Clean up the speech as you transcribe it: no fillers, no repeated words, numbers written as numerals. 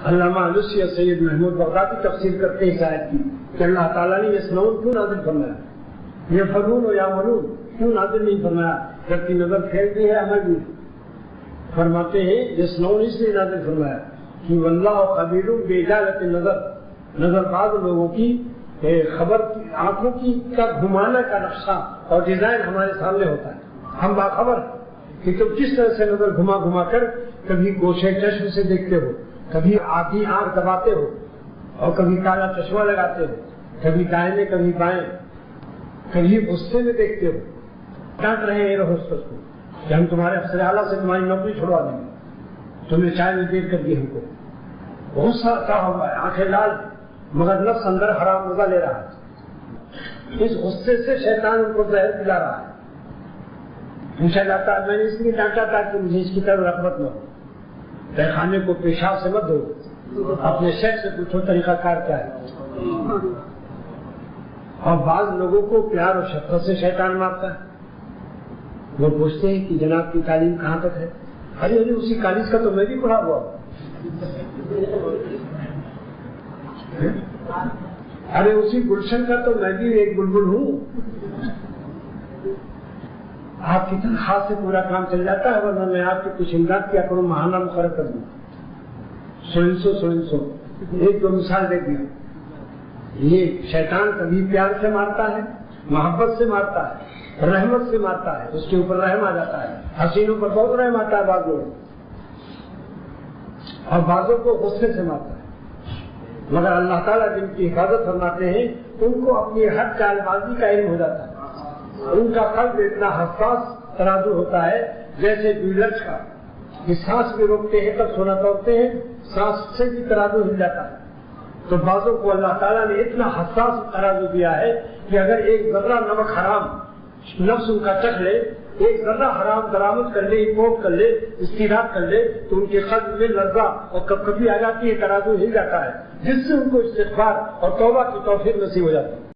علامہ علوسی اور سید محمود بغدادی تفسیر کرتے ہیں اس آیت کی کہ اللہ تعالیٰ نے یسمعون کیوں نازل فرمایا، یفعلون و یعملون کیوں نازل نہیں فرمایا، جبکہ نظر پھیل بھی ہے عمل بھی۔ فرماتے ہیں یسمعون اس لیے نازل فرمایا کہ واللہ خبیر باجالۃ النظر، نظر بعض لوگوں کی خبر آنکھوں کی کا گھمانے کا نقشہ اور ڈیزائن ہمارے سامنے ہوتا ہے، ہم باخبر کہ تم کس طرح سے نظر گھما گھما کر کبھی گوشے چشم سے دیکھتے ہو، کبھی آدھی آنکھ دباتے ہو اور کبھی کالا چشمہ لگاتے ہو، کبھی دائیں کبھی بائیں، کبھی غصے میں دیکھتے ہو، ڈانٹ رہے ہیں ہوسٹس کو کہ ہم تمہارے افسر اعلیٰ سے تمہاری نوکری چھڑوا دیں گے، تم نے چائے میں دیر کر دی ہم کو، غصہ کیا ہوا ہے، آنکھیں لال، مگر نفس اندر حرام مزہ لے رہا ہے۔ اس غصے سے شیطان ان کو زہر پلا رہا ہے۔ انشاءاللہ تعالیٰ میں نے اس لیے ڈانٹا تھا کہ مجھے اس کی طرف رغبت نہ ہو، تہخانے کو پیشاب سے مت دو، اپنے شیخ سے پوچھو طریقہ کار کیا ہے۔ اور بعض لوگوں کو پیار اور شفقت سے شیطان مارتا ہے، وہ پوچھتے ہیں کہ جناب کی تعلیم کہاں تک ہے، ارے اسی کالج کا تو میں بھی پڑھا ہوا ہوں، ارے اسی گلشن کا تو میں بھی ایک بلبل ہوں، آپ کی تنخواہ سے پورا کام چل جاتا ہے، ورنہ میں آپ کی کچھ امداد کیا کروں، ماہانہ مقرر کر دوں، 100 ایک دو مثال دے دیا۔ یہ شیطان کبھی پیار سے مارتا ہے، محبت سے مارتا ہے، رحمت سے مارتا ہے، اس کے اوپر رحم آ جاتا ہے، حسینوں پر بہت رحم آتا ہے بعض لوگ، اور بعضوں کو غصے سے مارتا ہے، مگر اللہ تعالیٰ جن کی حفاظت فرماتے ہیں ان کو اپنی ہر چال بازی کا علم ہو جاتا ہے، ان کا قلب اتنا حساس ترازو ہوتا ہے جیسے بیلرز کا، کہ سانس بھی روکتے ہیں تب سونا توڑتے ہیں، سانس سے بھی ترازو ہل جاتا ہے۔ تو بعضوں کو اللہ تعالیٰ نے اتنا حساس ترازو دیا ہے کہ اگر ایک ذرہ نمک حرام نفس ان کا چکھ لے، ایک ذرہ حرام درآمد کر لے، امپورٹ کر لے، استیراد کر لے، تو ان کے قلب میں لرزہ اور کبھی آ جاتی ہے، ترازو ہل جاتا ہے، جس سے ان کو استغفار اور توبہ کی توفیق نصیب ہو جاتی ہے۔